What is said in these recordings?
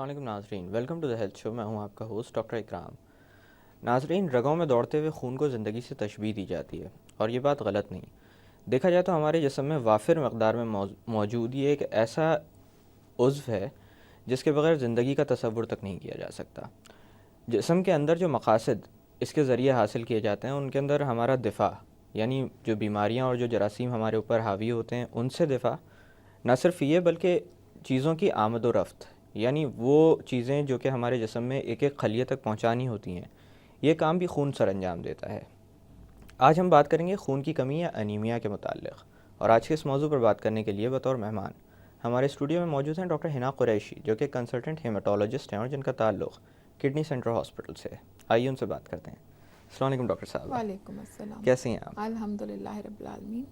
علیکم ناظرین، welcome to the health شو۔ میں ہوں آپ کا ہوسٹ ڈاکٹر اکرام۔ ناظرین، رگوں میں دوڑتے ہوئے خون کو زندگی سے تشبیہ دی جاتی ہے، اور یہ بات غلط نہیں۔ دیکھا جائے تو ہمارے جسم میں وافر مقدار میں موجود یہ ایک ایسا عضو ہے جس کے بغیر زندگی کا تصور تک نہیں کیا جا سکتا۔ جسم کے اندر جو مقاصد اس کے ذریعے حاصل کیے جاتے ہیں، ان کے اندر ہمارا دفاع، یعنی جو بیماریاں اور جو جراثیم ہمارے اوپر حاوی ہوتے ہیں ان سے دفاع، نہ صرف یہ بلکہ چیزوں کی آمد و رفت، یعنی وہ چیزیں جو کہ ہمارے جسم میں ایک ایک خلیے تک پہنچانی ہوتی ہیں، یہ کام بھی خون سر انجام دیتا ہے۔ آج ہم بات کریں گے خون کی کمی یا انیمیا کے متعلق، اور آج کے اس موضوع پر بات کرنے کے لیے بطور مہمان ہمارے اسٹوڈیو میں موجود ہیں ڈاکٹر حنا قریشی، جو کہ کنسلٹنٹ ہیماٹولوجسٹ ہیں اور جن کا تعلق کڈنی سینٹر ہاسپٹل سے ہے۔ آئیے ان سے بات کرتے ہیں۔ السلام علیکم ڈاکٹر صاحب۔ وعلیکم السلام۔ کیسے ہیں آپ؟ الحمدللہ رب العالمین۔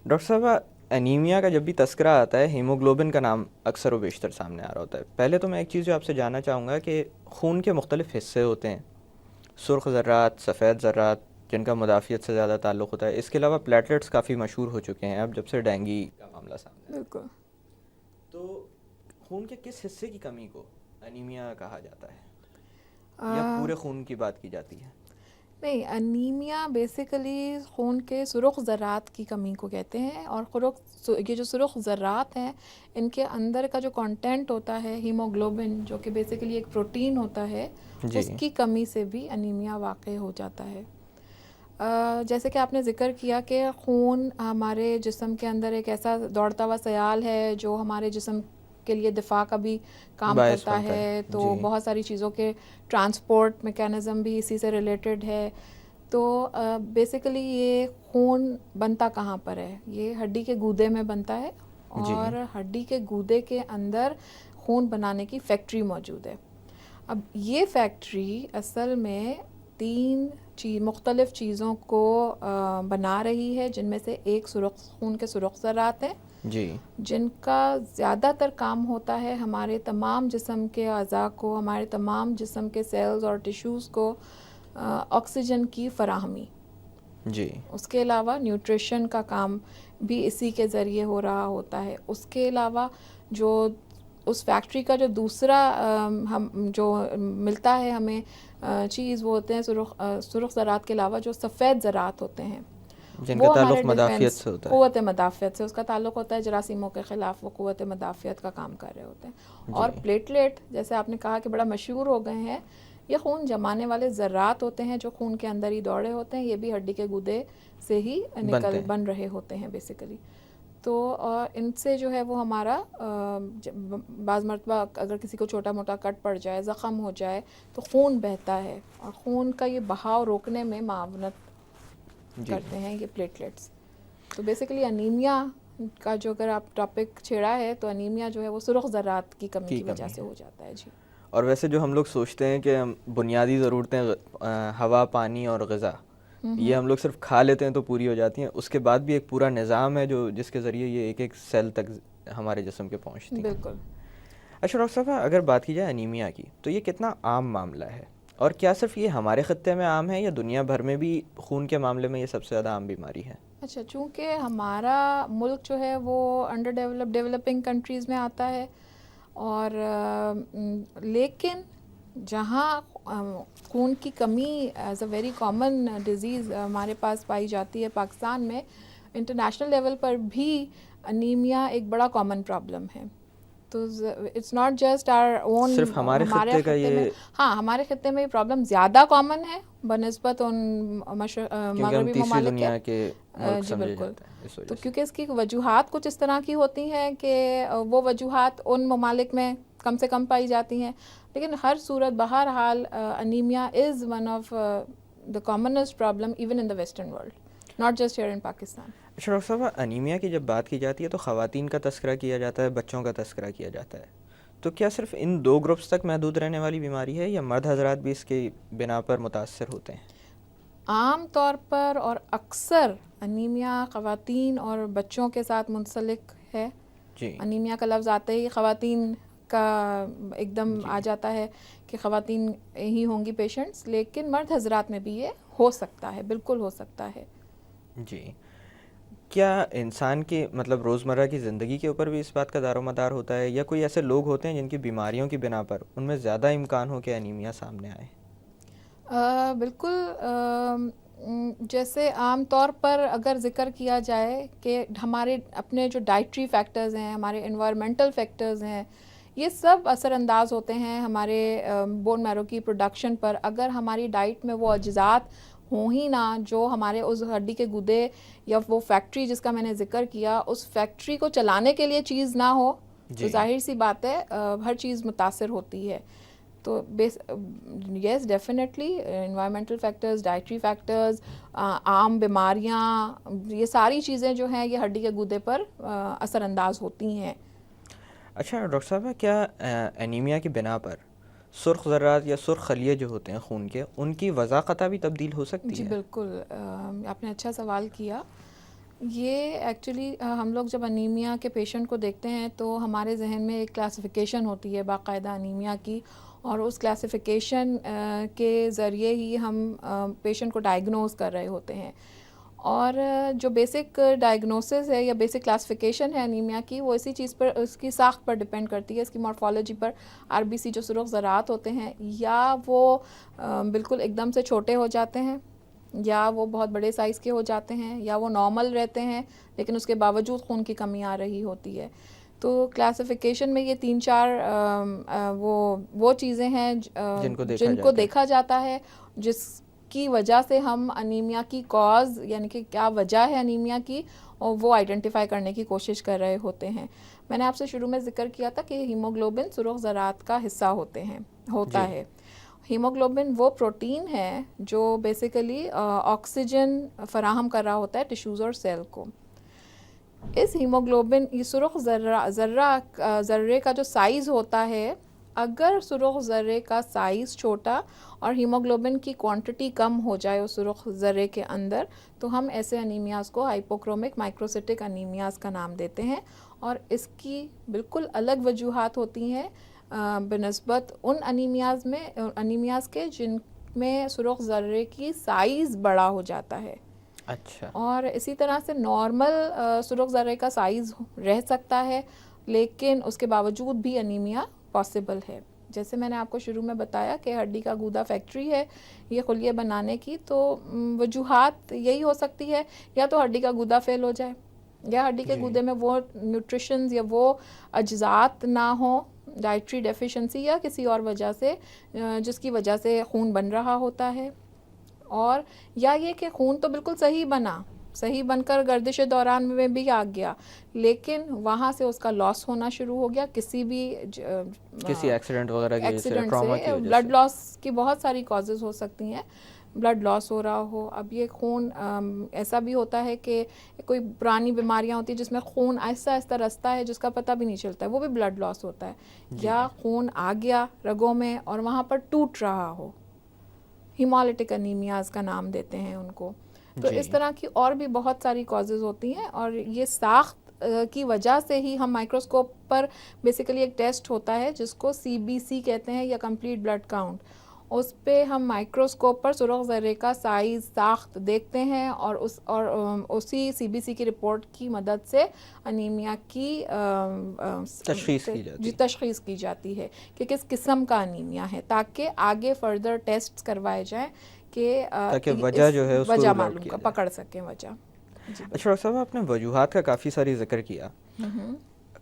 ڈاکٹر صاحب، انیمیا کا جب بھی تذکرہ آتا ہے، ہیموگلوبن کا نام اکثر و بیشتر سامنے آ رہا ہوتا ہے۔ پہلے تو میں ایک چیز جو آپ سے جاننا چاہوں گا کہ خون کے مختلف حصے ہوتے ہیں، سرخ ذرات، سفید ذرات، جن کا مدافعت سے زیادہ تعلق ہوتا ہے۔ اس کے علاوہ پلیٹلیٹس کافی مشہور ہو چکے ہیں اب جب سے ڈینگی کا معاملہ سامنے آیا۔ بالکل۔ تو خون کے کس حصے کی کمی کو انیمیا کہا جاتا ہے، یا پورے خون کی بات کی جاتی ہے؟ نہیں، انیمیا بیسیکلی خون کے سرخ ذرات کی کمی کو کہتے ہیں، اور یہ جو سرخ ذرات ہیں ان کے اندر کا جو کانٹینٹ ہوتا ہے ہیموگلوبن، جو کہ بیسیکلی ایک پروٹین ہوتا ہے، اس کی کمی سے بھی انیمیا واقع ہو جاتا ہے۔ جیسے کہ آپ نے ذکر کیا کہ خون ہمارے جسم کے اندر ایک ایسا دوڑتا ہوا سیال ہے جو ہمارے جسم کے لیے دفاع کا بھی کام کرتا ہے، تو بہت ساری چیزوں کے ٹرانسپورٹ میکینزم بھی اسی سے ریلیٹڈ ہے۔ تو بیسیکلی یہ خون بنتا کہاں پر ہے؟ یہ ہڈی کے گودے میں بنتا ہے، اور ہڈی کے گودے کے اندر خون بنانے کی فیکٹری موجود ہے۔ اب یہ فیکٹری اصل میں 3 مختلف چیزوں کو بنا رہی ہے، جن میں سے ایک خون کے سرخ ذرات ہیں، جن کا زیادہ تر کام ہوتا ہے ہمارے تمام جسم کے اعضاء کو، ہمارے تمام جسم کے سیلز اور ٹیشوز کو آکسیجن کی فراہمی۔ اس کے علاوہ نیوٹریشن کا کام بھی اسی کے ذریعے ہو رہا ہوتا ہے۔ اس کے علاوہ جو اس فیکٹری کا جو دوسرا جو ملتا ہے ہمیں چیز، وہ ہوتے ہیں سرخ ذرات کے علاوہ جو سفید ذرات ہوتے ہیں، جن کا تعلق مدافعت سے ہوتا ہے، قوت مدافعت سے اس کا تعلق ہوتا ہے۔ جراثیموں کے خلاف وہ قوت مدافعت کا کام کر رہے ہوتے ہیں۔ اور پلیٹلیٹ، جیسے آپ نے کہا کہ بڑا مشہور ہو گئے ہیں، یہ خون جمانے والے ذرات ہوتے ہیں جو خون کے اندر ہی دوڑے ہوتے ہیں۔ یہ بھی ہڈی کے گودے سے ہی بن رہے ہوتے ہیں بیسیکلی۔ تو ان سے جو ہے وہ ہمارا بعض مرتبہ اگر کسی کو چھوٹا موٹا کٹ پڑ جائے، زخم ہو جائے، تو خون بہتا ہے، اور خون کا یہ بہاؤ روکنے میں معاونت کرتے ہیں یہ پلیٹلیٹس۔ تو بیسیکلی انیمیا کا جو اگر آپ ٹاپک چھیڑا ہے، تو انیمیا جو ہے وہ سرخ ذرات کی کمی کی وجہ سے ہو جاتا ہے۔ جی۔ اور ویسے جو ہم لوگ سوچتے ہیں کہ بنیادی ضرورتیں ہوا، پانی اور غذا، یہ ہم لوگ صرف کھا لیتے ہیں تو پوری ہو جاتی ہیں، اس کے بعد بھی ایک پورا نظام ہے جس کے ذریعے یہ ایک ایک سیل تک ہمارے جسم کے پہنچتی ہیں۔ بالکل۔ اچھا ڈاکٹر صاحب، اگر بات کی جائے انیمیا کی، تو یہ کتنا عام معاملہ ہے، اور کیا صرف یہ ہمارے خطے میں عام ہے، یا دنیا بھر میں بھی خون کے معاملے میں یہ سب سے زیادہ عام بیماری ہے؟ اچھا، چونکہ ہمارا ملک جو ہے وہ انڈر ڈیولپنگ کنٹریز میں آتا ہے، اور لیکن جہاں خون کی کمی as a very common disease ہمارے پاس پائی جاتی ہے پاکستان میں، انٹرنیشنل لیول پر بھی انیمیا ایک بڑا کامن پرابلم ہے۔ تو it's not just our own, صرف ہمارے خطے میں، ہاں ہمارے خطے میں یہ پرابلم زیادہ کامن ہے بنسبت ان مغربی ممالک کے۔ جی بالکل۔ تو کیونکہ اس کی وجوہات کچھ اس طرح کی ہوتی ہیں کہ وہ وجوہات ان ممالک میں کم سے کم پائی جاتی ہیں، لیکن ہر صورت بہرحال anaemia is one of the commonest problem even in the western world, not just here in Pakistan. اچھا ڈاکٹر صاحب، انیمیا کی جب بات کی جاتی ہے تو خواتین کا تذکرہ کیا جاتا ہے، بچوں کا تذکرہ کیا جاتا ہے، تو کیا صرف ان 2 گروپس تک محدود رہنے والی بیماری ہے، یا مرد حضرات بھی اس کی بنا پر متاثر ہوتے ہیں؟ عام طور پر اور اکثر انیمیا خواتین اور بچوں کے ساتھ منسلک ہے۔ انیمیا کا لفظ آتے ہی خواتین کا ایک دم آ جاتا ہے کہ خواتین ہی ہوں گی پیشنٹس، لیکن مرد حضرات میں بھی یہ ہو سکتا ہے، بالکل ہو سکتا ہے۔ جی، کیا انسان کی مطلب روزمرہ کی زندگی کے اوپر بھی اس بات کا دار و مدار ہوتا ہے، یا کوئی ایسے لوگ ہوتے ہیں جن کی بیماریوں کی بنا پر ان میں زیادہ امکان ہو کہ انیمیا سامنے آئے؟ بالکل جیسے عام طور پر اگر ذکر کیا جائے کہ ہمارے اپنے جو ڈائٹری فیکٹرز ہیں، ہمارے انوائرمنٹل فیکٹرز ہیں، یہ سب اثر انداز ہوتے ہیں ہمارے بون میرو کی پروڈکشن پر. اگر ہماری ڈائٹ میں وہ اجزات ہوں ہی نہ جو ہمارے اس ہڈی کے گودے یا وہ فیکٹری جس کا میں نے ذکر کیا اس فیکٹری کو چلانے کے لیے چیز نہ ہو تو ظاہر سی بات ہے ہر چیز متاثر ہوتی ہے. تو yes definitely environmental factors, dietary factors, عام بیماریاں، یہ ساری چیزیں جو ہیں یہ ہڈی کے گودے پر اثر انداز ہوتی ہیں. اچھا ڈاکٹر صاحبہ، کیا انیمیا کی بنا پر سرخ ذرات یا سرخ خلیے جو ہوتے ہیں خون کے، ان کی وضاحت بھی تبدیل ہو سکتی ہے؟ جی بالکل، آپ نے اچھا سوال کیا. یہ ایکچولی ہم لوگ جب انیمیا کے پیشنٹ کو دیکھتے ہیں تو ہمارے ذہن میں ایک کلاسیفیکیشن ہوتی ہے باقاعدہ انیمیا کی، اور اس کلاسیفیکیشن کے ذریعے ہی ہم پیشنٹ کو ڈائگنوز کر رہے ہوتے ہیں. اور جو بیسک ڈائگنوسس ہے یا بیسک کلاسیفیکیشن ہے انیمیا کی، وہ اسی چیز پر، اس کی ساخت پر ڈپینڈ کرتی ہے، اس کی مارفالوجی پر. آر بی سی جو سرخ ذرات ہوتے ہیں یا وہ بالکل ایک دم سے چھوٹے ہو جاتے ہیں، یا وہ بہت بڑے سائز کے ہو جاتے ہیں، یا وہ نارمل رہتے ہیں لیکن اس کے باوجود خون کی کمی آ رہی ہوتی ہے. تو کلاسیفیکیشن میں یہ 3-4 وہ چیزیں ہیں جن کو دیکھا جاتا ہے، جس کی وجہ سے ہم انیمیا کی کاز یعنی کہ کیا وجہ ہے انیمیا کی، اور وہ آئیڈینٹیفائی کرنے کی کوشش کر رہے ہوتے ہیں. میں نے آپ سے شروع میں ذکر کیا تھا کہ ہیموگلوبن سرخ ذرات کا حصہ ہوتا ہے. ہیموگلوبن وہ پروٹین ہے جو بیسیکلی آکسیجن فراہم کر رہا ہوتا ہے ٹیشوز اور سیل کو. اس ہیموگلوبن، یہ سرخ ذرے کا جو سائز ہوتا ہے، اگر سرخ ذرے کا سائز چھوٹا اور ہیموگلوبن کی کوانٹٹی کم ہو جائے اس سرخ ذرے کے اندر، تو ہم ایسے انیمیاز کو ہائپوکرومک مائکروسیٹک انیمیاز کا نام دیتے ہیں. اور اس کی بالکل الگ وجوہات ہوتی ہیں بنسبت ان انیمیاز کے جن میں سرخ ذرے کی سائز بڑا ہو جاتا ہے. اچھا. اور اسی طرح سے نارمل سرخ ذرے کا سائز رہ سکتا ہے لیکن اس کے باوجود بھی انیمیا پاسبل ہے. جیسے میں نے آپ کو شروع میں بتایا کہ ہڈی کا گودا فیکٹری ہے یہ خلیے بنانے کی، تو وجوہات یہی ہو سکتی ہے، یا تو ہڈی کا گودا فیل ہو جائے، یا ہڈی کے گودے میں وہ نیوٹریشنز یا وہ اجزات نہ ہوں، ڈائٹری ڈیفیشنسی یا کسی اور وجہ سے جس کی وجہ سے خون بن رہا ہوتا ہے. اور یا یہ کہ خون تو بالکل صحیح بن کر گردش دوران میں بھی آ گیا، لیکن وہاں سے اس کا لاس ہونا شروع ہو گیا کسی ایکسیڈنٹ وغیرہ کی وجہ سے، ٹراما کی وجہ سے. بلڈ لاس کی بہت ساری کازز ہو سکتی ہیں، بلڈ لاس ہو رہا ہو. اب یہ خون ایسا بھی ہوتا ہے کہ کوئی پرانی بیماریاں ہوتی ہیں جس میں خون آہستہ آہستہ رستا ہے جس کا پتہ بھی نہیں چلتا ہے، وہ بھی بلڈ لاس ہوتا ہے. یا خون آ گیا رگوں میں اور وہاں پر ٹوٹ رہا ہو، ہیمولیٹک انیمیاز کا نام دیتے ہیں ان کو. تو اس طرح کی اور بھی بہت ساری کازز ہوتی ہیں، اور یہ ساخت کی وجہ سے ہی ہم مائکروسکوپ پر بیسیکلی ایک ٹیسٹ ہوتا ہے جس کو CBC کہتے ہیں یا کمپلیٹ بلڈ کاؤنٹ. اس پہ ہم مائکروسکوپ پر سرخ ذرے کا سائز، ساخت دیکھتے ہیں اور اسی CBC کی رپورٹ کی مدد سے انیمیا کی تشخیص کی جاتی ہے کہ کس قسم کا انیمیا ہے، تاکہ آگے فردر ٹیسٹ کروائے جائیں کہ وجہ جو ہے وجہ معلوم پکڑ سکیں وجہ. اچھا ڈاکٹر صاحب، آپ نے وجوہات کا کافی ساری ذکر کیا.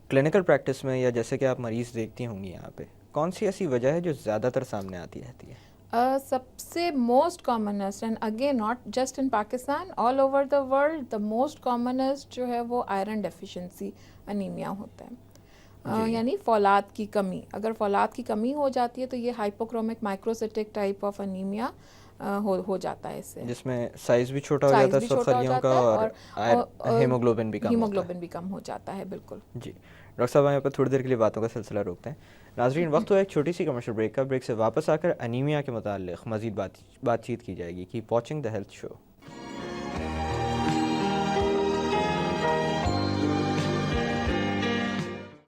کلینکل پریکٹس میں یا جیسے کہ آپ مریض دیکھتی ہوں گی یہاں پہ، کون سی ایسی وجہ ہے جو زیادہ تر سامنے آتی رہتی ہے؟ سب سے most commonest, and again not just in Pakistan, all over the world the most commonest جو ہے وہ آئرن ڈیفیشنسی انیمیا ہوتا ہے. یعنی فولاد کی کمی. اگر فولاد کی کمی ہو جاتی ہے تو یہ ہائپوکرومک مائکروسیٹک ٹائپ آف انیمیا ہو جاتا ہے، اس سے جس میں سائز بھی چھوٹا ہو جاتا ہے سرخ خلیوں کا، اور ہیموگلوبن بھی کم ہو جاتا ہے. بالکل جی. ڈاکٹر صاحب یہاں پر تھوڑی دیر کے لیے باتوں کا سلسلہ روکتے ہیں. ناظرین، وقت ہوا ایک چھوٹی سی کمرشل بریک کا. بریک سے واپس آ کر انیمیا کے متعلق مزید بات چیت کی جائے گی. Keep watching the health show.